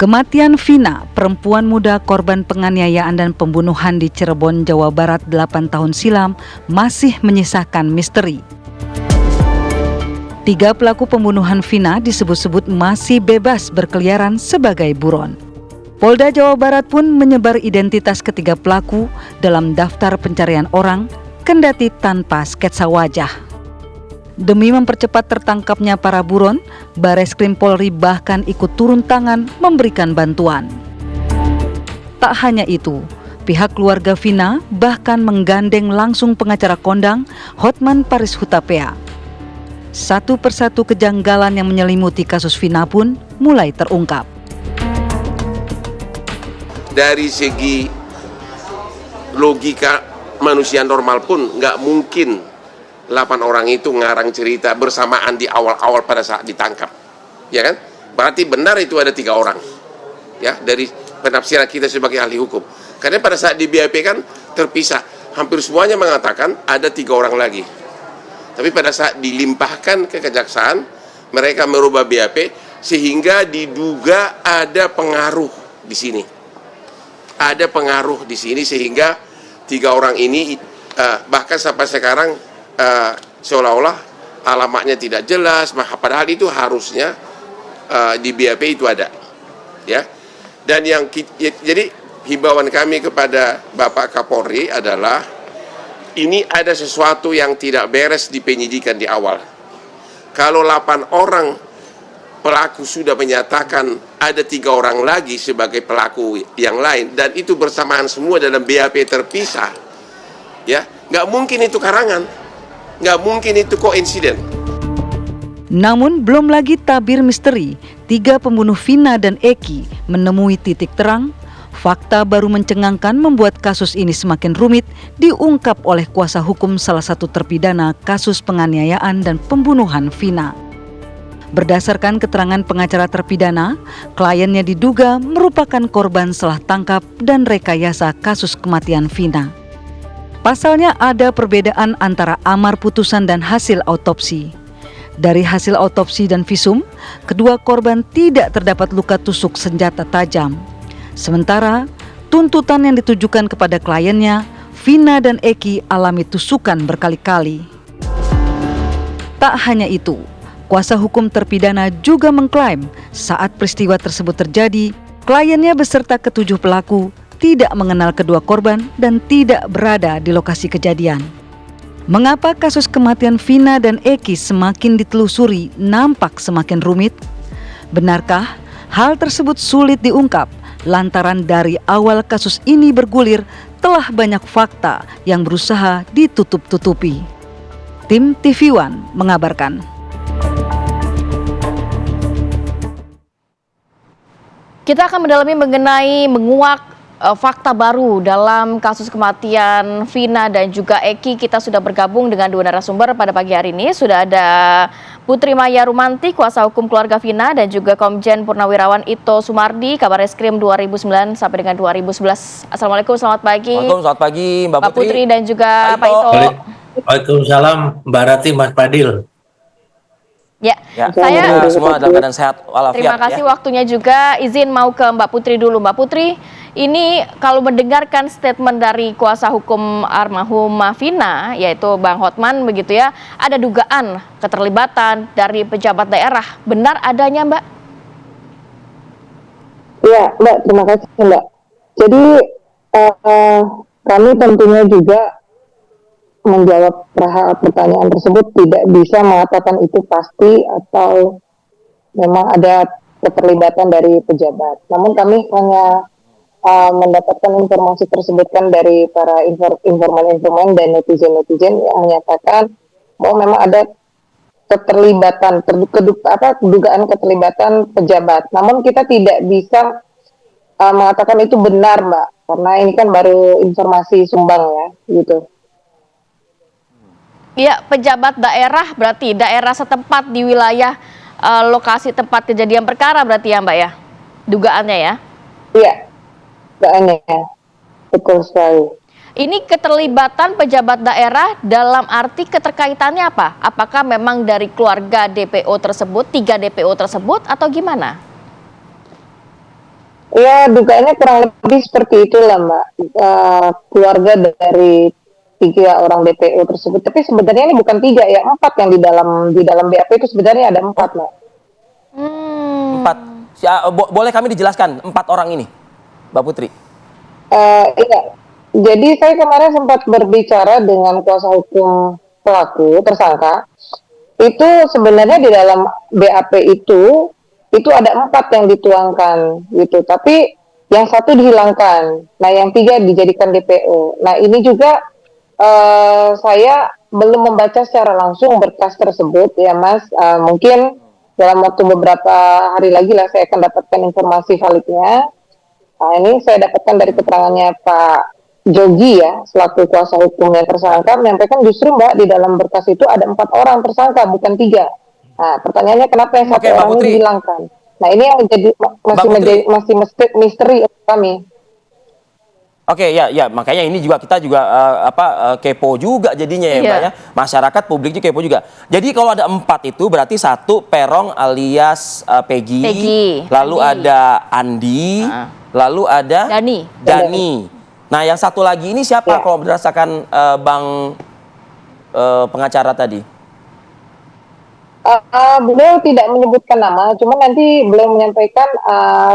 Kematian Vina, perempuan muda korban penganiayaan dan pembunuhan di Cirebon, Jawa Barat 8 tahun silam, masih menyisakan misteri. 3 pelaku pembunuhan Vina disebut-sebut masih bebas berkeliaran sebagai buron. Polda Jawa Barat pun menyebar identitas ketiga pelaku dalam daftar pencarian orang, kendati tanpa sketsa wajah. Demi mempercepat tertangkapnya para buron, Bareskrim Polri bahkan ikut turun tangan memberikan bantuan. Tak hanya itu, pihak keluarga Vina bahkan menggandeng langsung pengacara kondang Hotman Paris Hutapea. Satu persatu kejanggalan yang menyelimuti kasus Vina pun mulai terungkap. Dari segi logika manusia normal pun nggak mungkin 8 orang itu ngarang cerita bersamaan di awal-awal pada saat ditangkap, ya kan? Berarti benar itu ada 3 orang, ya, dari penafsiran kita sebagai ahli hukum. Karena pada saat di BAP kan terpisah, hampir semuanya mengatakan ada 3 orang lagi. Tapi pada saat dilimpahkan ke kejaksaan, mereka merubah BAP sehingga diduga ada pengaruh di sini. Ada pengaruh di sini sehingga 3 orang ini bahkan sampai sekarang seolah-olah alamatnya tidak jelas, padahal itu harusnya di BAP itu ada, ya. Dan jadi himbauan kami kepada Bapak Kapolri adalah ini ada sesuatu yang tidak beres di penyidikan di awal. Kalau 8 orang pelaku sudah menyatakan ada 3 orang lagi sebagai pelaku yang lain dan itu bersamaan semua dalam BAP terpisah, ya, nggak mungkin itu karangan. Nggak mungkin itu koinsiden. Namun belum lagi tabir misteri, 3 pembunuh Vina dan Eki menemui titik terang. Fakta baru mencengangkan membuat kasus ini semakin rumit diungkap oleh kuasa hukum salah satu terpidana kasus penganiayaan dan pembunuhan Vina. Berdasarkan keterangan pengacara terpidana, kliennya diduga merupakan korban salah tangkap dan rekayasa kasus kematian Vina. Pasalnya ada perbedaan antara amar putusan dan hasil autopsi. Dari hasil autopsi dan visum, kedua korban tidak terdapat luka tusuk senjata tajam. Sementara, tuntutan yang ditujukan kepada kliennya, Vina dan Eki alami tusukan berkali-kali. Tak hanya itu, kuasa hukum terpidana juga mengklaim saat peristiwa tersebut terjadi, kliennya beserta ke-7 pelaku tidak mengenal kedua korban dan tidak berada di lokasi kejadian. Mengapa kasus kematian Vina dan Eki semakin ditelusuri nampak semakin rumit? Benarkah hal tersebut sulit diungkap lantaran dari awal kasus ini bergulir telah banyak fakta yang berusaha ditutup-tutupi? Tim TV One mengabarkan. Kita akan mendalami mengenai menguak fakta baru dalam kasus kematian Vina dan juga Eki. Kita sudah bergabung dengan 2 narasumber pada pagi hari ini. Sudah ada Putri Maya Rumanti, kuasa hukum keluarga Vina, dan juga Komjen Purnawirawan Ito Sumardi, Kabareskrim 2009 sampai dengan 2011. Assalamualaikum, selamat pagi. Waalaikumsalam, selamat pagi Mbak Putri dan juga Pak Ito. Waalaikumsalam, Mbak Rati, Mas Fadil. Ya, saya semua dalam keadaan sehat walafiat. Terima kasih waktunya juga. Izin mau ke Mbak Putri dulu. Mbak Putri, ini kalau mendengarkan statement dari kuasa hukum almarhumah Vina, yaitu Bang Hotman begitu ya, ada dugaan keterlibatan dari pejabat daerah. Benar adanya, Mbak? Iya, Mbak, terima kasih, Mbak. Jadi kami tentunya juga menjawab pertanyaan tersebut tidak bisa mengatakan itu pasti atau memang ada keterlibatan dari pejabat. Namun kami hanya mendapatkan informasi tersebut kan dari para informan-informan dan netizen-netizen yang menyatakan bahwa memang ada keterlibatan, dugaan keterlibatan pejabat. Namun kita tidak bisa mengatakan itu benar, Mbak, karena ini kan baru informasi sumbang ya, gitu. Iya, pejabat daerah berarti daerah setempat di wilayah lokasi tempat kejadian perkara berarti ya, Mbak ya? Dugaannya ya? Iya, dugaannya. Betul sekali. Ini keterlibatan pejabat daerah dalam arti keterkaitannya apa? Apakah memang dari keluarga DPO tersebut, 3 DPO tersebut atau gimana? Ya, dugaannya kurang lebih seperti itulah, Mbak. Keluarga dari 3 orang DPO tersebut. Tapi sebenarnya ini bukan 3 ya, 4 yang di dalam BAP itu sebenarnya ada 4, Mbak. Empat. Boleh kami dijelaskan 4 orang ini, Mbak Putri? Iya. Jadi saya kemarin sempat berbicara dengan kuasa hukum pelaku tersangka. Itu sebenarnya di dalam BAP itu ada 4 yang dituangkan gitu. Tapi yang 1 dihilangkan. Nah, yang 3 dijadikan DPO. Nah, ini juga saya belum membaca secara langsung berkas tersebut ya, Mas. Mungkin dalam waktu beberapa hari lagi lah saya akan dapatkan informasi validnya. Nah, ini saya dapatkan dari keterangannya Pak Jogi ya, selaku kuasa hukum yang tersangka, menyampaikan justru Mbak di dalam berkas itu ada 4 orang tersangka, bukan 3. Nah, pertanyaannya kenapa yang 1 Oke, Mbak orang ini Putri. dihilangkan? Nah, ini yang masih misteri untuk kami. Oke, ya, makanya ini juga kita juga kepo juga jadinya ya, Mbak Iya. ya. Masyarakat publik juga kepo juga. Jadi kalau ada 4 itu berarti 1 Perong alias Peggy, Peggy, lalu Andi. ada Andi, lalu ada Dani. Nah, yang 1 lagi ini siapa Ya. kalau berdasarkan Bang pengacara tadi? Beliau tidak menyebutkan nama, cuma nanti beliau menyampaikan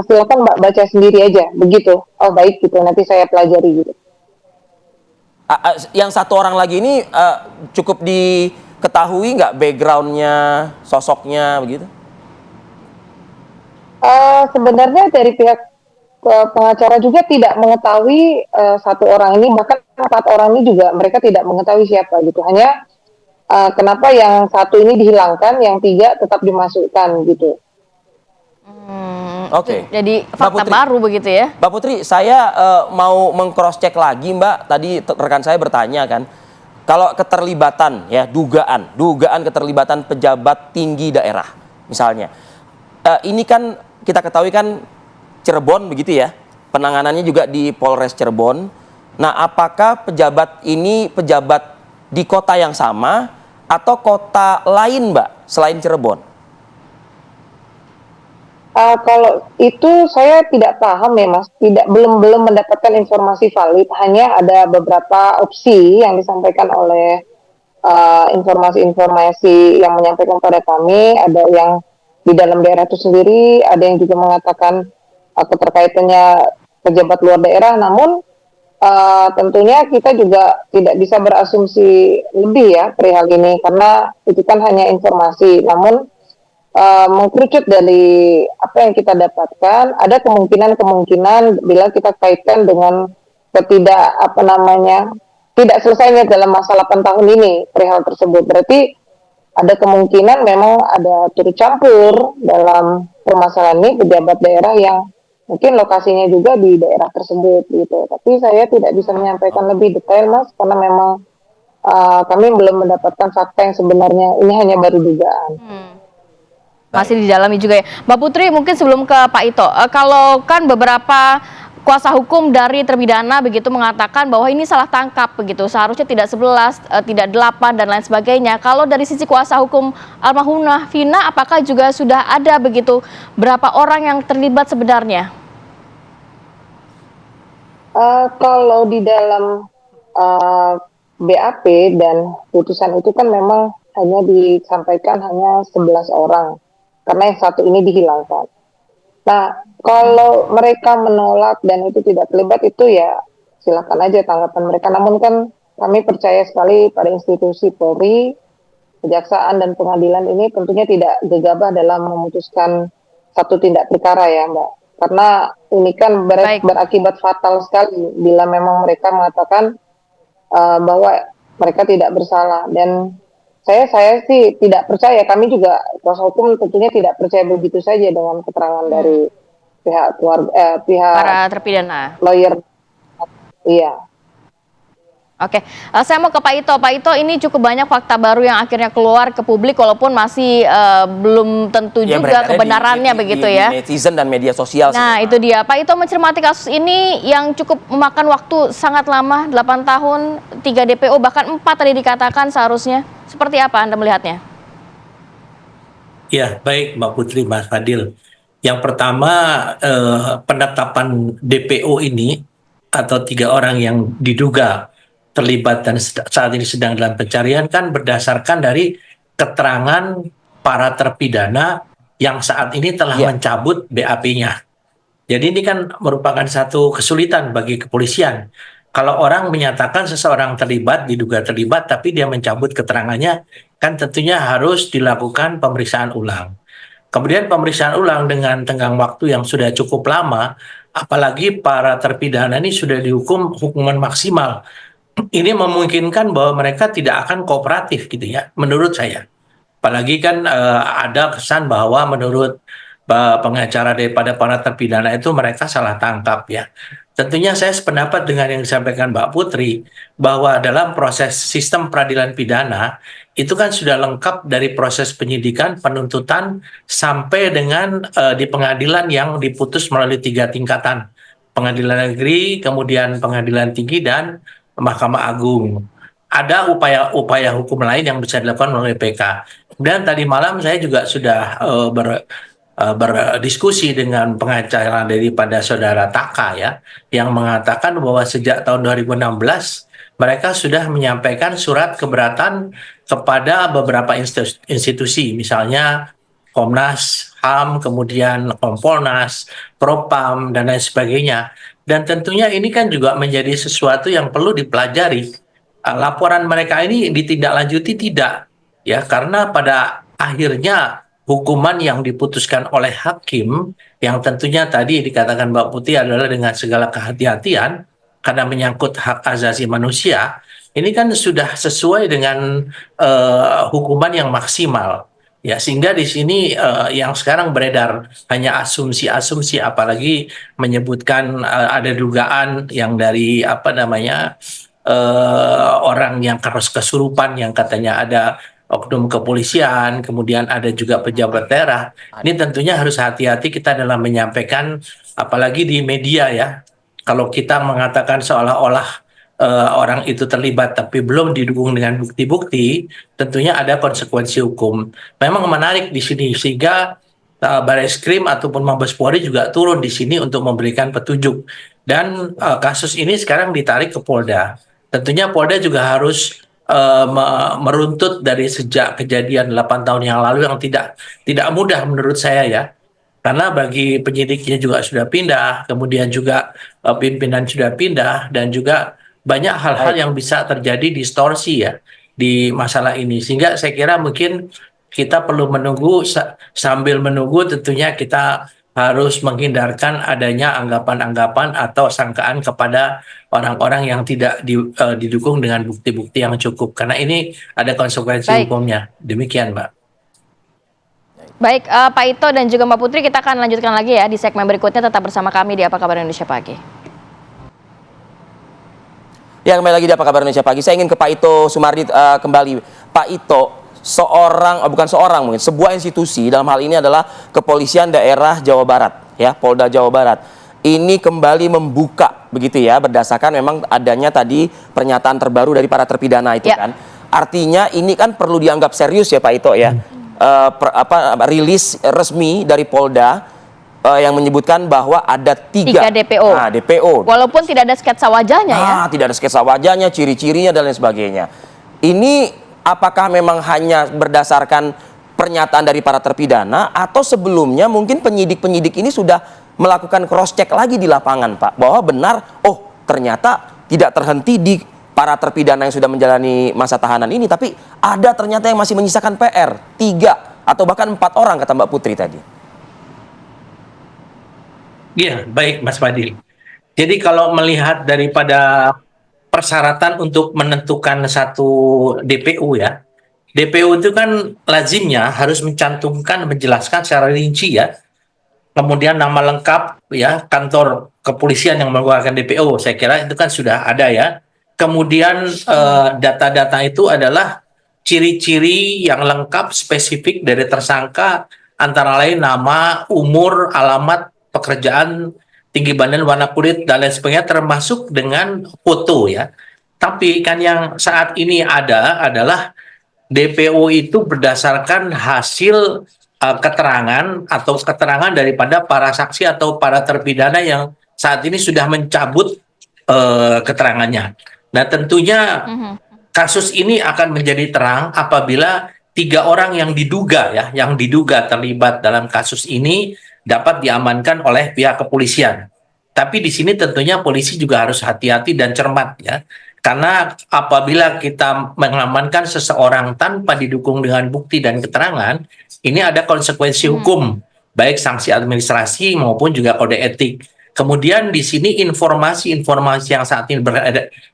silakan Mbak baca sendiri aja, begitu. Oh baik gitu, nanti saya pelajari gitu. Yang 1 orang lagi ini cukup diketahui nggak backgroundnya, sosoknya begitu? Sebenarnya dari pihak pengacara juga tidak mengetahui 1 orang ini, bahkan 4 orang ini juga mereka tidak mengetahui siapa gitu. Hanya kenapa yang 1 ini dihilangkan, yang 3 tetap dimasukkan gitu. Oke. Jadi Mbak fakta Putri. baru begitu ya. Mbak Putri, saya mau meng-cross check lagi, Mbak. Tadi rekan saya bertanya kan, kalau keterlibatan ya, dugaan keterlibatan pejabat tinggi daerah, misalnya, ini kan kita ketahui kan Cirebon begitu ya, penanganannya juga di Polres Cirebon. Nah, apakah pejabat ini pejabat di kota yang sama atau kota lain, Mbak, selain Cirebon? Kalau itu saya tidak paham ya Mas, belum mendapatkan informasi valid. Hanya ada beberapa opsi yang disampaikan oleh informasi-informasi yang menyampaikan pada kami. Ada yang di dalam daerah itu sendiri, ada yang juga mengatakan keterkaitannya pejabat luar daerah. Namun tentunya kita juga tidak bisa berasumsi lebih ya perihal ini, karena itu kan hanya informasi. Namun mengkerucut dari apa yang kita dapatkan, ada kemungkinan bila kita kaitkan dengan tidak selesainya dalam masa 8 tahun ini perihal tersebut. Berarti ada kemungkinan memang ada turut campur dalam permasalahan ini pejabat daerah yang mungkin lokasinya juga di daerah tersebut gitu. Tapi saya tidak bisa menyampaikan lebih detail Mas, karena memang kami belum mendapatkan fakta yang sebenarnya, ini hanya baru dugaan. Masih didalami juga ya. Mbak Putri, mungkin sebelum ke Pak Ito, kalau kan beberapa kuasa hukum dari terpidana begitu mengatakan bahwa ini salah tangkap begitu, seharusnya tidak 11, tidak 8 dan lain sebagainya. Kalau dari sisi kuasa hukum almarhumah Vina, apakah juga sudah ada begitu berapa orang yang terlibat sebenarnya? Kalau di dalam BAP dan putusan itu kan memang hanya disampaikan hanya 11 orang. Karena yang 1 ini dihilangkan. Nah, kalau mereka menolak dan itu tidak terlibat, itu ya silakan aja tanggapan mereka. Namun kan kami percaya sekali pada institusi Polri, kejaksaan dan pengadilan ini tentunya tidak gegabah dalam memutuskan satu tindak perkara ya Mbak. Karena ini kan berakibat fatal sekali bila memang mereka mengatakan bahwa mereka tidak bersalah. Dan saya sih tidak percaya, kami juga kuasa hukum tentunya tidak percaya begitu saja dengan keterangan dari pihak keluarga, pihak Para terpidana. lawyer. Iya. Oke, saya mau ke Pak Ito. Pak Ito, ini cukup banyak fakta baru yang akhirnya keluar ke publik, walaupun masih belum tentu Ya, juga kebenarannya begitu ya. Di netizen dan media sosial. Nah, itu dia. Pak Ito mencermati kasus ini yang cukup memakan waktu sangat lama, 8 tahun, 3 DPO, bahkan 4 tadi dikatakan seharusnya. Seperti apa Anda melihatnya? Ya, baik Mbak Putri, Mas Fadil. Yang pertama, penetapan DPO ini atau 3 orang yang diduga terlibat dan saat ini sedang dalam pencarian kan berdasarkan dari keterangan para terpidana yang saat ini telah Iya. mencabut BAP-nya. Jadi ini kan merupakan satu kesulitan bagi kepolisian. Kalau orang menyatakan seseorang terlibat, diduga terlibat, tapi dia mencabut keterangannya, kan tentunya harus dilakukan pemeriksaan ulang. Kemudian pemeriksaan ulang dengan tenggang waktu yang sudah cukup lama, apalagi para terpidana ini sudah dihukum hukuman maksimal. Ini memungkinkan bahwa mereka tidak akan kooperatif gitu ya, menurut saya. Apalagi kan ada kesan bahwa menurut pengacara daripada para terpidana itu mereka salah tangkap ya. Tentunya saya sependapat dengan yang disampaikan Mbak Putri bahwa dalam proses sistem peradilan pidana itu kan sudah lengkap dari proses penyidikan, penuntutan sampai dengan di pengadilan yang diputus melalui 3 tingkatan. Pengadilan negeri, kemudian pengadilan tinggi dan Mahkamah Agung. Ada upaya-upaya hukum lain yang bisa dilakukan oleh PK. Dan tadi malam saya juga sudah berdiskusi dengan pengacara daripada saudara Taka ya, yang mengatakan bahwa sejak tahun 2016 mereka sudah menyampaikan surat keberatan kepada beberapa institusi, misalnya Komnas HAM, kemudian Kompolnas, Propam, dan lain sebagainya. Dan tentunya ini kan juga menjadi sesuatu yang perlu dipelajari. Laporan mereka ini ditindaklanjuti tidak, ya, karena pada akhirnya hukuman yang diputuskan oleh hakim, yang tentunya tadi dikatakan Mbak Putih adalah dengan segala kehati-hatian, karena menyangkut hak asasi manusia, ini kan sudah sesuai dengan hukuman yang maksimal. Ya, sehingga di sini yang sekarang beredar hanya asumsi-asumsi, apalagi menyebutkan ada dugaan yang dari orang yang kesurupan yang katanya ada oknum kepolisian, kemudian ada juga pejabat daerah. Ini tentunya harus hati-hati kita dalam menyampaikan, apalagi di media ya. Kalau kita mengatakan seolah-olah orang itu terlibat tapi belum didukung dengan bukti-bukti, tentunya ada konsekuensi hukum. Memang menarik di sini sehingga Bareskrim ataupun Mabes Polri juga turun di sini untuk memberikan petunjuk. Dan kasus ini sekarang ditarik ke Polda. Tentunya Polda juga harus meruntut dari sejak kejadian 8 tahun yang lalu yang tidak mudah menurut saya ya. Karena bagi penyidiknya juga sudah pindah, kemudian juga pimpinan sudah pindah, dan juga banyak hal-hal yang bisa terjadi distorsi ya di masalah ini. Sehingga saya kira mungkin kita perlu menunggu, sambil menunggu tentunya kita harus menghindarkan adanya anggapan-anggapan atau sangkaan kepada orang-orang yang tidak didukung dengan bukti-bukti yang cukup. Karena ini ada konsekuensi hukumnya. Demikian, Mbak. Baik, Pak Ito dan juga Mbak Putri, kita akan lanjutkan lagi ya di segmen berikutnya. Tetap bersama kami di Apa Kabar Indonesia Pagi. Ya, kembali lagi di Apa Kabar Indonesia Pagi. Saya ingin ke Pak Ito Sumardi kembali. Pak Ito, mungkin sebuah institusi, dalam hal ini adalah Kepolisian Daerah Jawa Barat, ya, Polda Jawa Barat. Ini kembali membuka, begitu ya, berdasarkan memang adanya tadi pernyataan terbaru dari para terpidana itu kan. Artinya ini kan perlu dianggap serius ya Pak Ito ya. Rilis resmi dari Polda yang menyebutkan bahwa ada 3 DPO. DPO. Walaupun tidak ada sketsa wajahnya ya. Tidak ada sketsa wajahnya, ciri-cirinya dan lain sebagainya. Ini apakah memang hanya berdasarkan pernyataan dari para terpidana atau sebelumnya mungkin penyidik-penyidik ini sudah melakukan cross check lagi di lapangan, Pak, bahwa benar, oh ternyata tidak terhenti di para terpidana yang sudah menjalani masa tahanan ini, tapi ada ternyata yang masih menyisakan PR 3 atau bahkan 4 orang kata Mbak Putri tadi. Iya, baik Mas Fadil. Jadi kalau melihat daripada persyaratan untuk menentukan satu DPO ya, DPO itu kan lazimnya harus menjelaskan secara rinci ya, kemudian nama lengkap ya, kantor kepolisian yang mengeluarkan DPO, saya kira itu kan sudah ada ya. Kemudian data-data itu adalah ciri-ciri yang lengkap spesifik dari tersangka, antara lain nama, umur, alamat, pekerjaan, tinggi badan, warna kulit, dan lain sebagainya, termasuk dengan foto ya. Tapi kan yang saat ini ada adalah DPO itu berdasarkan hasil keterangan atau keterangan daripada para saksi atau para terpidana yang saat ini sudah mencabut keterangannya. Nah, tentunya kasus ini akan menjadi terang apabila 3 orang yang diduga terlibat dalam kasus ini dapat diamankan oleh pihak kepolisian. Tapi di sini tentunya polisi juga harus hati-hati dan cermat ya. Karena apabila kita mengamankan seseorang tanpa didukung dengan bukti dan keterangan, ini ada konsekuensi hukum, baik sanksi administrasi maupun juga kode etik. Kemudian di sini informasi-informasi yang saat ini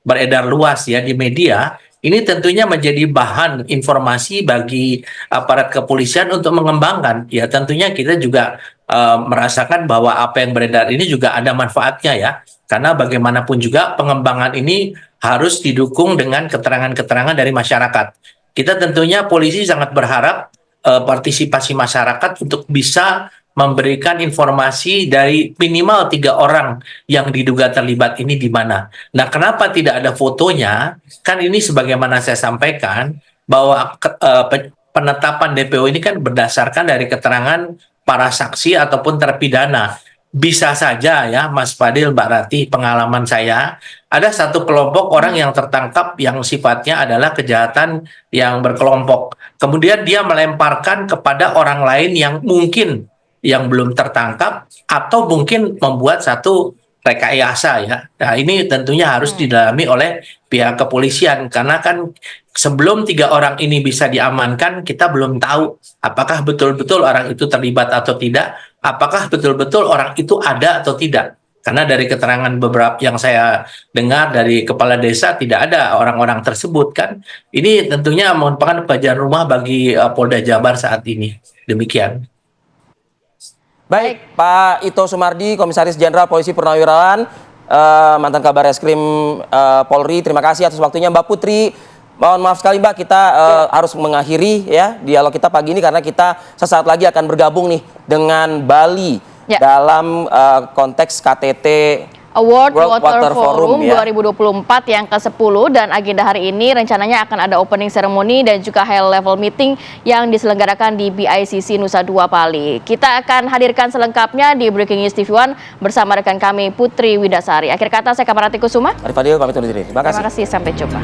beredar luas ya di media, ini tentunya menjadi bahan informasi bagi aparat kepolisian untuk mengembangkan. Ya tentunya kita juga merasakan bahwa apa yang beredar ini juga ada manfaatnya ya. Karena bagaimanapun juga pengembangan ini harus didukung dengan keterangan-keterangan dari masyarakat. Kita tentunya polisi sangat berharap partisipasi masyarakat untuk bisa memberikan informasi dari minimal 3 orang yang diduga terlibat ini di mana. Nah, kenapa tidak ada fotonya? Kan ini sebagaimana saya sampaikan bahwa penetapan DPO ini kan berdasarkan dari keterangan para saksi ataupun terpidana. Bisa saja ya Mas Fadil, Mbak Rati, pengalaman saya ada satu kelompok orang yang tertangkap yang sifatnya adalah kejahatan yang berkelompok. Kemudian dia melemparkan kepada orang lain yang mungkin yang belum tertangkap atau mungkin membuat satu rekayasa ya. Nah, ini tentunya harus didalami oleh pihak kepolisian karena kan sebelum 3 orang ini bisa diamankan kita belum tahu apakah betul-betul orang itu terlibat atau tidak, apakah betul-betul orang itu ada atau tidak. Karena dari keterangan beberapa yang saya dengar dari kepala desa tidak ada orang-orang tersebut kan. Ini tentunya merupakan pekerjaan rumah bagi Polda Jabar saat ini. Demikian. Baik, Pak Ito Sumardi, Komisaris Jenderal Polisi Purnawirawan, mantan Kabar Eskrim Polri. Terima kasih atas waktunya, Mbak Putri. Mohon maaf sekali, Mbak, kita harus mengakhiri ya dialog kita pagi ini karena kita sesaat lagi akan bergabung nih dengan Bali dalam konteks KTT World Water Forum ya. 2024 yang ke-10 dan agenda hari ini rencananya akan ada opening ceremony dan juga high level meeting yang diselenggarakan di BICC Nusa Dua Bali. Kita akan hadirkan selengkapnya di Breaking News TV One bersama rekan kami Putri Widasari. Akhir kata saya Kamarati Kusuma. Arif Fadil pamit undur diri. Terima kasih. Terima kasih, sampai jumpa.